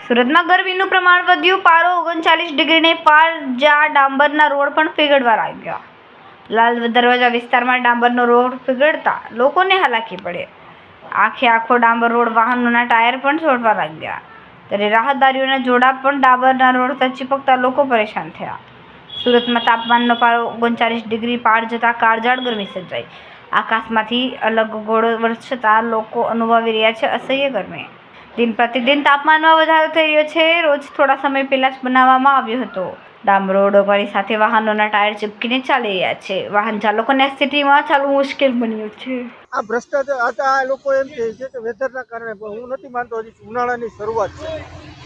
સુરતમાં ગરમીનું પ્રમાણ વધ્યું. પારો 39 ડિગ્રીને પાર જ્યાં ડાંબરના રોડ પણ પીગળવા લાગ્યા. લાલ દરવાજા વિસ્તારમાં ડાંબરનો રોડ પીગળતા લોકોને હાલાકી પડે. આખો ડાંબર રોડ વાહનોના ટાયર પણ છોડવા લાગ્યા. ત્યારે રાહદારીઓના જોડા પણ ડાંબરના રોડ પર ચીપકતા લોકો પરેશાન થયા. સુરતમાં તાપમાનનો પારો 39 ડિગ્રી પાર જતા કાળઝાળ ગરમી સર્જાઈ. આકાશમાંથી અલગ ગોળો વરસતા લોકો અનુભવી રહ્યા છે અસહ્ય ગરમી. દિન પ્રતિદિન તાપમાનમાં વધારો થઈ રહ્યો છે. રોજ થોડા સમય પહેલા જ બનાવવામાં આવ્યો હતો. ડામર રોડ ઓગળવાની સાથે વાહનોના ટાયર ચીપકીને ચાલી રહ્યા છે. વાહન ચાલકોને આ સ્થિતિમાં ચાલવું મુશ્કેલ બન્યું છે. આ ભ્રષ્ટાચાર આ લોકો એમ કહે છે કે વેધરના કારણે, પણ હું નથી માનતો. હજી ઉનાળાની શરૂઆત છે.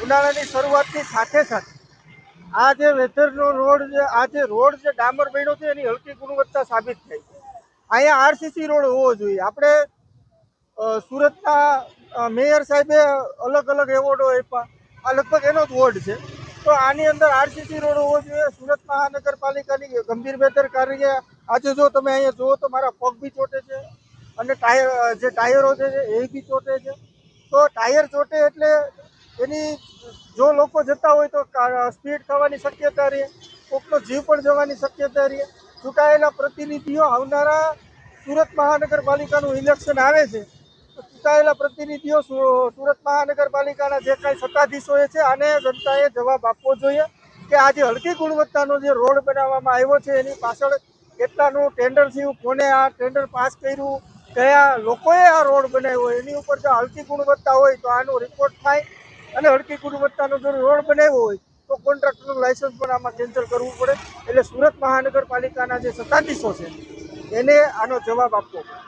ઉનાળાની શરૂઆતની સાથે સાથે આ જે વેધરનો રોડ છે, આ જે રોડ જે ડામર બન્યો છે એની હલકી ગુણવત્તા સાબિત થઈ છે. અહીંયા આરસીસી રોડ હોવો જોઈએ. આપણે સુરતના મેયર સાહેબે અલગ અલગ એવોર્ડો આપ્યા. આ લગભગ એનો જ વોર્ડ છે. તો આની અંદર આરસીસી રોડ હોવો જોઈએ. સુરત મહાનગરપાલિકાની ગંભીર બેદરકારી. આજે જો તમે અહીંયા જુઓ તો મારા પગ બી ચોટે છે અને ટાયરો છે એ બી ચોટે છે. તો ટાયર ચોટે એટલે એની જો લોકો જતા હોય તો સ્પીડ થવાની શક્યતા રહે, કોકનો જીવ પણ જવાની શક્યતા રહે. ચૂંટાયેલા પ્રતિનિધિઓ આવનારા સુરત મહાનગરપાલિકાનું ઇલેક્શન આવે છે તો ચૂંટાયેલા પ્રતિનિધિઓ સુરત મહાનગરપાલિકાના જે કાંઈ સત્તાધીશોએ છે આને જનતાએ જવાબ આપવો જોઈએ કે આ જે હલકી ગુણવત્તાનો જે રોડ બનાવવામાં આવ્યો છે એની પાછળ કેટલાનું ટેન્ડર થયું, કોને આ ટેન્ડર પાસ કર્યું, કયા લોકોએ આ રોડ બનાવ્યો, એની ઉપર જો હલકી ગુણવત્તા હોય તો આનો રિપોર્ટ થાય. અને હલકી ગુણવત્તાનો જો રોડ બનાવ્યો હોય તો કોન્ટ્રાક્ટરનું લાયસન્સ પણ આમાં કેન્સલ કરવું પડે. એટલે સુરત મહાનગરપાલિકાના જે સત્તાધીશો છે એને આનો જવાબ આપવો પડે.